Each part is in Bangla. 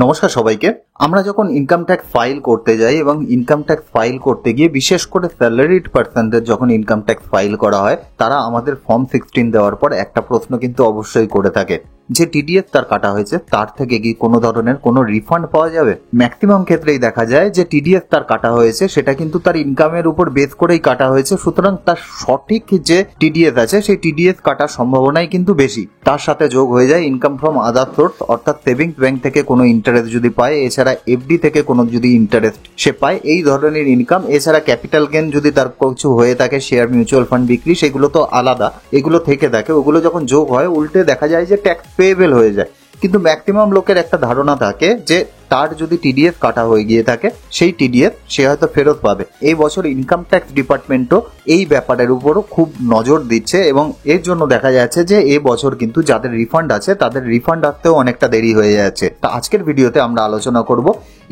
নমস্কার সবাইকে। আমরা যখন ইনকাম ট্যাক্স ফাইল করতে যাই এবং ইনকাম ট্যাক্স ফাইল করতে গিয়ে বিশেষ করে স্যালারিড পার্সনদের যখন ইনকাম ট্যাক্স ফাইল করা হয়, তারা আমাদের ফর্ম 16 দেওয়ার পর একটা প্রশ্ন কিন্তু অবশ্যই করে থাকে যে টিডিএস তার কাটা হয়েছে, তার থেকে কি কোনো ধরনের কোনো রিফান্ড পাওয়া যাবে। ম্যাক্সিমাম ক্ষেত্রেই দেখা যায় যে টিডিএস তার কাটা হয়েছে সেটা কিন্তু তার ইনকামের উপর বেস করেই কাটা হয়েছে, সুতরাং তার সঠিক যে টিডিএস আছে সেই টিডিএস কাটার সম্ভাবনাই কিন্তু বেশি। তার সাথে যোগ হয়ে যায় ইনকাম ফ্রম আদার সোর্স, অর্থাৎ সেভিংস ব্যাংক থেকে কোনো ইন্টারেস্ট যদি পায়, এছাড়া এফডি থেকে কোনো যদি ইন্টারেস্ট সে পায়, এই ধরনের ইনকাম, এছাড়া ক্যাপিটাল গেন যদি তার কিছু হয়ে থাকে, শেয়ার মিউচুয়াল ফান্ড বিক্রি, সেগুলো তো আলাদা, এগুলো থেকে থাকে, ওগুলো যখন যোগ হয় উল্টে দেখা যায় যে ট্যাক্স পেয়েবল হয়ে যায়। কিন্তু ম্যাক্সিমাম লোকের একটা ধারণা থাকে যে তার যদি টিডিএস কাটা হয়ে গিয়ে থাকে সেই টিডিএস সে হয়তো ফেরত পাবে। এই বছর ইনকাম ট্যাক্স ডিপার্টমেন্টও এই ব্যাপারের উপরও খুব নজর দিচ্ছে এবং এর জন্য দেখা যাচ্ছে যে এ বছর কিন্তু যাদের রিফান্ড আছে তাদের রিফান্ড আসতেও অনেকটা দেরি হয়ে যাচ্ছে। তা আজকের ভিডিওতে আমরা আলোচনা করব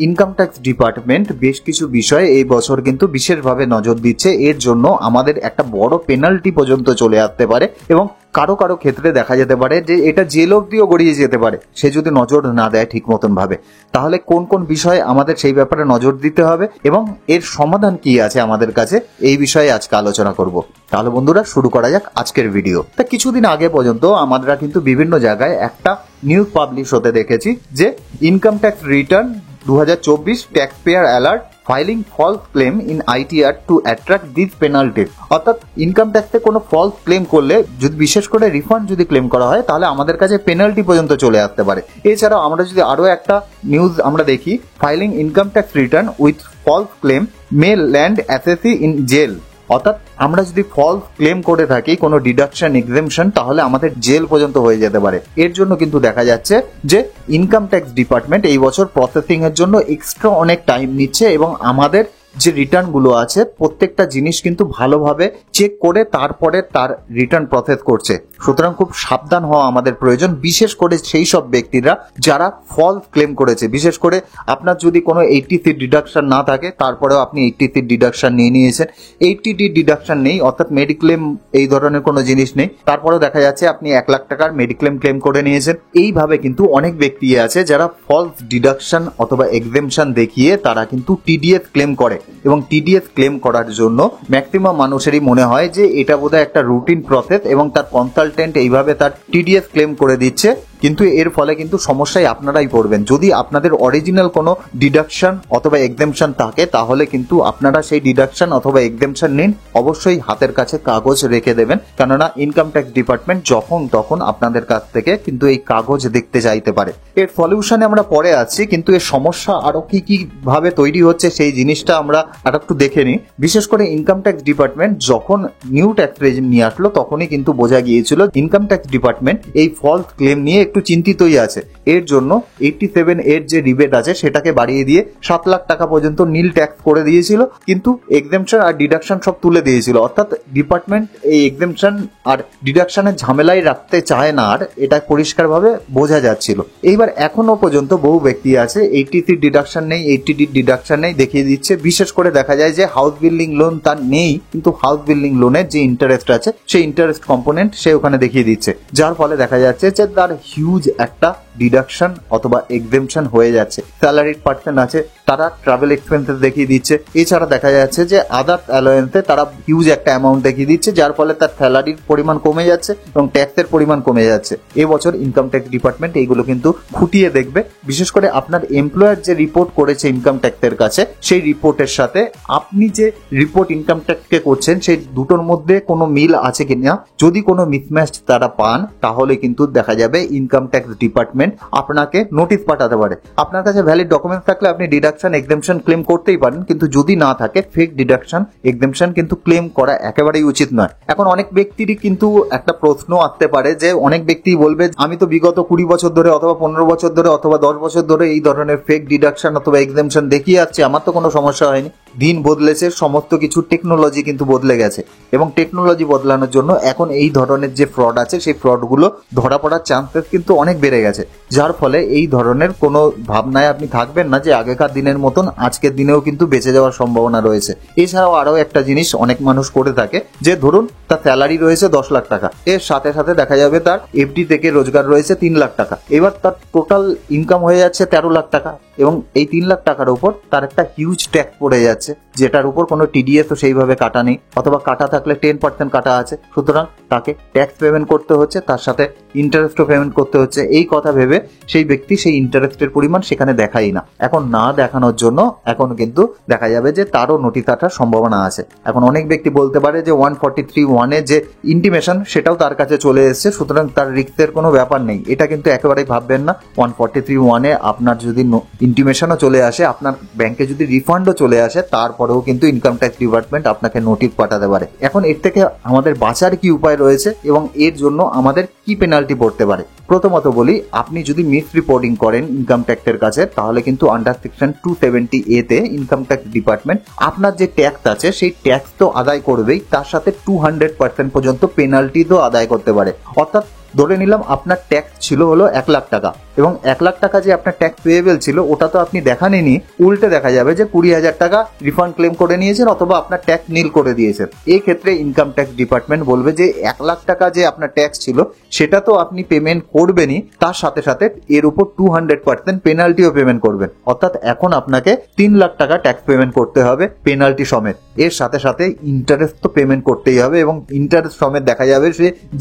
ইনকাম ট্যাক্স ডিপার্টমেন্ট বেশ কিছু বিষয়ে এই বছর কিন্তু বিশেষভাবে নজর দিচ্ছে। এর জন্য আমাদের একটা বড় পেনাল্টি পর্যন্ত চলে আসতে পারে এবং কারো কারো ক্ষেত্রে দেখা যেতে পারে যে এটা জেল অবধিও গড়িয়ে যেতে পারে সে যদি নজর না দেয় ঠিক মতন ভাবে। তাহলে কোন কোন বিষয়ে আমাদের সেই ব্যাপারে নজর দিতে হবে এবং এর সমাধান কি আছে আমাদের কাছে, এই বিষয়ে আজকে আলোচনা করব। তাহলে বন্ধুরা শুরু করা যাক আজকের ভিডিও। তা কিছুদিন আগে পর্যন্ত আমরা কিন্তু বিভিন্ন জায়গায় একটা নিউজ পাবলিশ হতে দেখেছি যে income tax return 2024 tax payer alert filing false claim in ITR to attract this penalties. অর্থাৎ ইনকাম ট্যাক্সে কোনো ফলস ক্লেম করলে, যদি বিশেষ করে রিফান্ড যদি ক্লেম করা হয়, তাহলে আমাদের কাছে পেনাল্টি পর্যন্ত চলে আসতে পারে। এছাড়াও আমরা যদি আরও একটা নিউজ আমরা দেখি, filing income tax return with false claim may land assessee in jail. অর্থাৎ আমরা যদি ফলস ক্লেম করে থাকি কোনো ডিডাকশন এক্সেমশন, তাহলে আমাদের জেল পর্যন্ত হয়ে যেতে পারে। এর জন্য কিন্তু দেখা যাচ্ছে যে ইনকাম ট্যাক্স ডিপার্টমেন্ট এই বছর প্রসেসিং এর জন্য এক্সট্রা অনেক টাইম নিচ্ছে এবং আমাদের যে রিটার্নগুলো আছে প্রত্যেকটা জিনিস কিন্তু ভালোভাবে চেক করে তারপরে তার রিটার্ন প্রসেস করছে। সুতরাং খুব সাবধান হওয়া আমাদের প্রয়োজন, বিশেষ করে সেই সব ব্যক্তিরা যারা ফলস ক্লেম করেছে। বিশেষ করে আপনার যদি কোনো 80C ডিডাকশন না থাকে, তারপরেও আপনি 80C ডিডাকশন নিয়ে নিয়েছেন, 80D ডিডাকশন নেই, অর্থাৎ মেডিক্লেম এই ধরনের কোনো জিনিস নেই, তারপরেও দেখা যাচ্ছে আপনি 1 লাখ টাকার মেডিক্লেম ক্লেম করে নিয়েছেন। এইভাবে কিন্তু অনেক ব্যক্তি আছে যারা ফলস ডিডাকশন অথবা এক্সেমশন দেখিয়ে তারা কিন্তু টিডিএস ক্লেম করে এবং টিডিএস ক্লেম করার জন্য ম্যাক্সিমাম মানুষেরই মনে হয় যে এটা বোধহয় একটা রুটিন প্রসেস এবং তার কনসালটেন্ট এইভাবে তার টিডিএস ক্লেম করে দিচ্ছে। কিন্তু এর ফলে কিন্তু সমস্যায় আপনারাই পড়বেন। যদি আপনাদের অরিজিনাল কোনো ডিডাকশন অথবা এক্সেমশন থাকে তাহলে কিন্তু আপনারা সেই ডিডাকশন অথবা এক্সেমশন নিন, অবশ্যই হাতের কাছে কাগজ রেখে দেবেন, কেননা ইনকাম ট্যাক্স ডিপার্টমেন্ট যখন তখন আপনাদের কাছ থেকে কিন্তু এই কাগজ দেখতে চাইতে পারে। এর সলিউশনে আমরা পরে আছি, কিন্তু এর সমস্যা আরো কি কি ভাবে তৈরি হচ্ছে সেই জিনিসটা আমরা আর একটু দেখে নিই। বিশেষ করে ইনকাম ট্যাক্স ডিপার্টমেন্ট যখন নিউ ট্যাক্স রেজিম নিয়ে আসলো তখনই কিন্তু বোঝা গিয়েছিল ইনকাম ট্যাক্স ডিপার্টমেন্ট এই ফলস ক্লেম নিয়ে একটু চিন্তিতই আছে। এর জন্য 87 এর যে রিবেট আছে সেটাকে বাড়িয়ে দিয়ে 7 লাখ টাকা পর্যন্ত নীল ট্যাক্স করে দিয়েছিল, কিন্তু এক্সেমশন আর ডিডাকশন সব তুলে দিয়েছিল। অর্থাৎ ডিপার্টমেন্ট এই এক্সেমশন আর ডিডাকশনের ঝামেলায় রাখতে চায় না, আর এটা পরিষ্কারভাবে বোঝা যাচ্ছিল। এইবার এখনো পর্যন্ত বহু ব্যক্তি আছে 80C ডিডাকশন নেই, 80D ডিডাকশন নেই দেখিয়ে দিচ্ছে। বিশেষ করে দেখা যায় যে হাউস বিল্ডিং লোন তার নেই, কিন্তু হাউস বিল্ডিং লোনের যে ইন্টারেস্ট আছে সেই ইন্টারেস্ট কম্পোনেন্ট সে ওখানে দেখিয়ে দিচ্ছে, যার ফলে দেখা যাচ্ছে যে তার হিউজ একটা ডিডাকশন অথবা এক্সেমশন হয়ে যাচ্ছে। স্যালারিড পার্সন আছে তারা ট্রাভেল এক্সপেন্সেস দেখিয়ে দিচ্ছে, এছাড়া দেখা যাচ্ছে যে আদার অ্যালায়েন্সে তারা হিউজ একটা অ্যামাউন্ট দেখিয়ে দিচ্ছে, যার ফলে তার স্যালারির পরিমাণ কমে যাচ্ছে এবং ট্যাক্সের পরিমাণ কমে যাচ্ছে। এবছর ইনকাম ট্যাক্স ডিপার্টমেন্ট এইগুলো কিন্তু খুঁটিয়ে দেখবে। বিশেষ করে আপনার এমপ্লয়ার যে রিপোর্ট করেছে ইনকাম ট্যাক্সের কাছে, সেই রিপোর্টের সাথে আপনি যে রিপোর্ট ইনকাম ট্যাক্সকে করছেন সেই দুটোর মধ্যে কোনো মিল আছে কিনা। যদি কোনো মিসম্যাচ তারা পান তাহলে কিন্তু দেখা যাবে ইনকাম ট্যাক্স ডিপার্টমেন্ট আপনাকে নোটিশ পাঠাতে পারে। আপনার কাছে ভ্যালিড ডকুমেন্টস থাকলে আপনি ডিডাকশন এক্সেমশন ক্লেম করতেই পারেন, কিন্তু যদি না থাকে ফেক ডিডাকশন এক্সেমশন কিন্তু ক্লেম করা একেবারেই উচিত নয়। এখন অনেক ব্যক্তিরই কিন্তু একটা প্রশ্ন আসতে পারে যে অনেক ব্যক্তি বলবে আমি তো বিগত 20 বছর ধরে অথবা 15 বছর ধরে অথবা 10 বছর ধরে এই ধরনের ফেক ডিডাকশন অথবা এক্সেমশন দেখিয়ে যাচ্ছে, আমার তো কোনো সমস্যা হয়নি। দিন বদলেছে, সমস্ত কিছু টেকনোলজি কিন্তু বদলে গেছে এবং টেকনোলজি বদলানোর জন্য এখন এই ধরনের যে ফ্রড আছে সেই ফ্রডগুলো ধরা পড়ার চান্সেস কিন্তু অনেক বেড়ে গেছে, যার ফলে এই ধরনের কোনো ভাবনায় আপনি থাকবেন না যে আগেকার দিনের মতন আজকের দিনেও কিন্তু বেঁচে যাওয়ার সম্ভাবনা রয়েছে। এছাড়াও আরও একটা জিনিস অনেক মানুষ করে থাকে যে ধরুন তার স্যালারি রয়েছে 10 লাখ টাকা, এর সাথে সাথে দেখা যাবে তার এফডি থেকে রোজগার রয়েছে 3 লাখ টাকা, এবার তার টোটাল ইনকাম হয়ে যাচ্ছে 13 লাখ টাকা এবং এই 3 লাখ টাকার উপর তার একটা হিউজ ট্যাক্স পড়ে যাচ্ছে, যেটার উপর কোনো টিডিএসও সেইভাবে কাটা নেই, অথবা কাটা থাকলে 10% কাটা আছে। সুতরাং তাকে ট্যাক্স পেমেন্ট করতে হচ্ছে, তার সাথে ইন্টারেস্টও পেমেন্ট করতে হচ্ছে। এই কথা ভেবে সেই ব্যক্তি সেই ইন্টারেস্টের পরিমাণ সেখানে দেখাই না। এখন না দেখানোর জন্য এখন কিন্তু দেখা যাবে যে তারও নোটিশ আসার সম্ভাবনা আছে। এখন অনেক ব্যক্তি বলতে পারে যে 143(1) যে ইন্টিমেশন সেটাও তার কাছে চলে এসেছে, সুতরাং তার রিস্কের কোনো ব্যাপার নেই। এটা কিন্তু একেবারেই ভাববেন না। 143(1) আপনার যদি ইন্টিমেশনও চলে আসে, আপনার ব্যাংকে যদি রিফান্ডও চলে আসে, তারপরেও কিন্তু ইনকাম ট্যাক্স ডিপার্টমেন্ট আপনাকে নোটিশ পাঠাতে পারে। এখন এর থেকে আমাদের বাঁচার কি উপায় রয়েছে এবং এর জন্য আমাদের কি পেনাল্টি পড়তে পারে? প্রথমত বলি, আপনি যদি মিস রিপোর্টিং করেন ইনকাম ট্যাক্সের কাছে, তাহলে কিন্তু আন্ডার সেকশন 270A তে ইনকাম ট্যাক্স ডিপার্টমেন্ট আপনার যে ট্যাক্স আছে সেই ট্যাক্স তো আদায় করবেই, তার সাথে 200% পর্যন্ত পেনাল্টি তো আদায় করতে পারে। অর্থাৎ ধরে নিলাম আপনার ট্যাক্স ছিল হলো 1 লাখ টাকা এবং 1 লাখ টাকা যে আপনার ট্যাক্স পেয়েবল ছিল ওটা তো আপনি দেখাননি, উল্টে দেখা যাবে যে 20,000 টাকা রিফান্ড ক্লেম করে নিয়েছেন অথবা আপনার ট্যাক্স নীল করে দিয়েছেন। এই ক্ষেত্রে ইনকাম ট্যাক্স ডিপার্টমেন্ট বলবে যে 1 লাখ টাকা যে আপনার ট্যাক্স ছিল সেটা তো আপনি পেমেন্ট করবেনই, তার সাথে সাথে এর উপর 200% পেনাল্টিও পেমেন্ট করবেন। অর্থাৎ এখন আপনাকে 3 লাখ টাকা ট্যাক্স পেমেন্ট করতে হবে পেনাল্টি সমেত। এর সাথে সাথে ইন্টারেস্ট তো পেমেন্ট করতেই হবে এবং ইন্টারেস্ট সমেত দেখা যাবে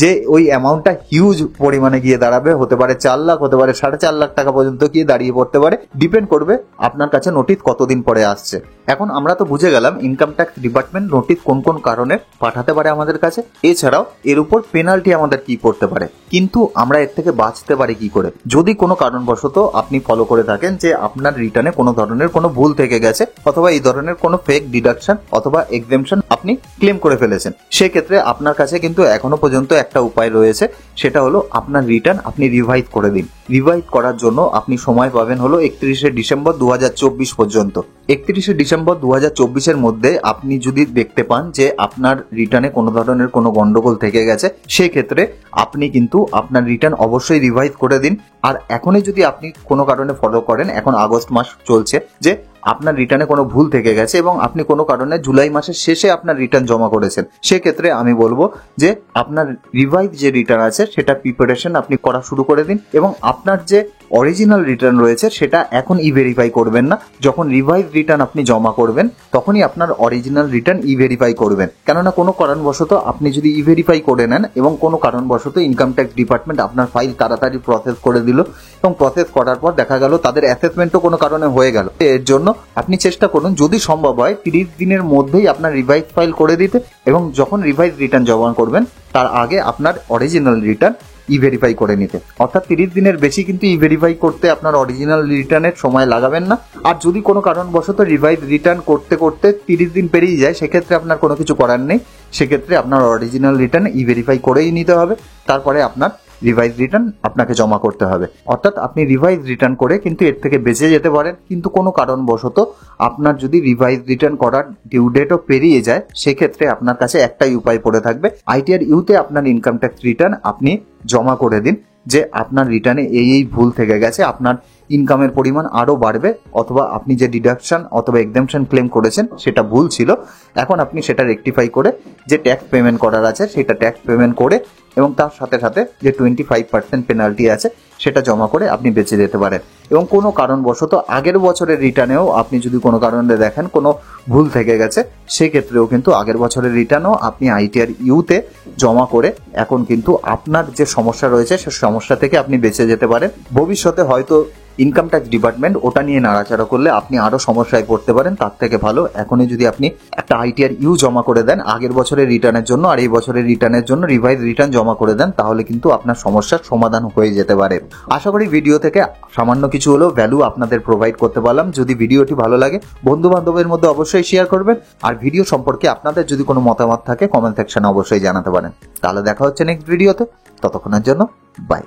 যে ওই অ্যামাউন্টটা হিউজ পরিমাণে গিয়ে দাঁড়াবে, হতে পারে 4 লাখ, হতে পারে 4.5 লাখ টাকা পর্যন্ত গিয়ে দাঁড়িয়ে পড়তে পারে, ডিপেন্ড করবে আপনার কাছে নোটিশ কতদিন পরে আসছে। এখন আমরা তো বুঝে গেলাম ইনকাম ট্যাক্স ডিপার্টমেন্ট নোটিশ কোন কোন কারণে পাঠাতে পারে আমাদের কাছে, এছাড়াও এর উপর পেনাল্টি আমাদের কি করতে পারে, কিন্তু আমরা এর থেকে বাঁচতে পারি কি করে? যদি কোনো কারণবশত আপনি ফলো করে থাকেন যে আপনার রিটার্নে কোনো ধরনের কোনো ভুল থেকে গেছে অথবা এই ধরনের কোনো ফেক ডিডাকশন অথবা এক্সেমশন আপনি ক্লেম করে ফেলেছেন, সেক্ষেত্রে আপনার কাছে কিন্তু এখনো পর্যন্ত একটা উপায় রয়েছে, সেটা হলো আপনার রিটার্ন আপনি রিভাইজ করে দিন। রিভাইজ করার জন্য আপনি সময় পাবেন হলো 31শে ডিসেম্বর 2024 পর্যন্ত। 31শে ডিসেম্বর 2024-এর মধ্যে আপনি যদি দেখতে পান যে আপনার রিটার্নে কোনো ধরনের কোনো গন্ডগোল থেকে গেছে, সেক্ষেত্রে আপনি কিন্তু আপনার রিটার্ন অবশ্যই রিভাইজ করে দিন। আর এখনই যদি আপনি কোনো কারণে ফলো করেন, এখন আগস্ট মাস চলছে, যে আপনার রিটার্নে কোনো ভুল থেকে গেছে এবং আপনি কোনো কারণে জুলাই মাসের শেষে আপনার রিটার্ন জমা করেছেন, সেক্ষেত্রে আমি বলবো যে আপনার রিভাইজ যে রিটার্ন আছে সেটা প্রিপারেশন আপনি করা শুরু করে দিন এবং আপনার যে অরিজিনাল রিটার্ন রয়েছে সেটা এখন ভেরিফাই করবেন না। যখন রিভাইজ রিটার্ন আপনি জমা করবেন তখনই আপনার অরিজিনাল রিটার্ন ভেরিফাই করবেন, কেননা কোনো কারণবশত আপনি যদি ভেরিফাই করে নেন এবং কোনো কারণবশত ইনকাম ট্যাক্স ডিপার্টমেন্ট আপনার ফাইল তাড়াতাড়ি প্রসেস করে দিল এবং প্রসেস করার পর দেখা গেল তাদের অ্যাসেসমেন্টও কোনো কারণে হয়ে গেল, এর জন্য আপনি চেষ্টা করুন যদি সম্ভব হয় 30 দিনের মধ্যেই আপনার রিভাইজ ফাইল করে দিতে এবং যখন রিভাইজ রিটার্ন জমা করবেন তার আগে আপনার অরিজিনাল রিটার্ন ভেরিফাই করে নিতে। অর্থাৎ 30 দিনের বেশি কিন্তু ভেরিফাই করতে আপনার অরিজিনাল রিটার্নের সময় লাগাবেন না। আর যদি কোনো কারণবশত রিভাইজ রিটার্ন করতে করতে 30 দিন পেরিয়ে যায়, সেক্ষেত্রে আপনার কোনো কিছু করার নেই, সেক্ষেত্রে আপনার অরিজিনাল রিটার্ন ভেরিফাই করেই নিতে হবে, তারপরে আপনার রিভাইজ রিটার্ন আপনাকে জমা করতে হবে। অর্থাৎ আপনি রিভাইজ রিটার্ন করে কিন্তু এর থেকে বেঁচে যেতে পারেন, কিন্তু কোনো কারণবশত আপনার যদি রিভাইজ রিটার্ন করার ডিউ ডেটও পেরিয়ে যায়, সেক্ষেত্রে আপনার কাছে একটাই উপায় পড়ে থাকবে, আইটিআর ইউতে আপনার ইনকাম ট্যাক্স রিটার্ন আপনি জমা করে দিন যে আপনার রিটার্নে এই ভুল থেকে গেছে, আপনার ইনকামের পরিমাণ আরও বাড়বে, অথবা আপনি যে ডিডাকশন অথবা এক্সেমশন ক্লেম করেছেন সেটা ভুল ছিল, এখন আপনি সেটা রেকটিফাই করে যে ট্যাক্স পেমেন্ট করার আছে সেটা ট্যাক্স পেমেন্ট করে এবং তার সাথে সাথে যে 25% পেনাল্টি আছে সেটা জমা করে আপনি বেঁচে যেতে পারেন। এবং কোনো কারণবশত আগের বছরের রিটার্নেও আপনি যদি কোনো কারণে দেখেন কোনো ভুল থেকে গেছে, সেক্ষেত্রেও কিন্তু আগের বছরের রিটার্নও আপনি আইটিআর ইউতে জমা করে এখন কিন্তু আপনার যে সমস্যা রয়েছে সে সমস্যা থেকে আপনি বেঁচে যেতে পারেন। ভবিষ্যতে হয়তো ইনকাম ট্যাক্স ডিপার্টমেন্ট ওটা নিয়ে নাড়াচাড়া করলে আপনি আরও সমস্যায় পড়তে পারেন, তার থেকে ভালো এখনই যদি আপনি একটা আইটিআর ইউ জমা করে দেন আগের বছরের রিটার্নের জন্য আর এই বছরের রিটার্নের জন্য রিভাইজ রিটার্ন জমা করে দেন, তাহলে কিন্তু আপনার সমস্যার সমাধান হয়ে যেতে পারে। আশা করি ভিডিও থেকে সামান্য কিছু হলেও ভ্যালু আপনাদের প্রোভাইড করতে পারলাম। যদি ভিডিওটি ভালো লাগে বন্ধু বান্ধবের মধ্যে অবশ্যই শেয়ার করবেন, আর ভিডিও সম্পর্কে আপনাদের যদি কোনো মতামত থাকে কমেন্ট সেকশনে অবশ্যই জানাতে পারেন। তাহলে দেখা হচ্ছে নেক্সট ভিডিওতে, ততক্ষণের জন্য বাই।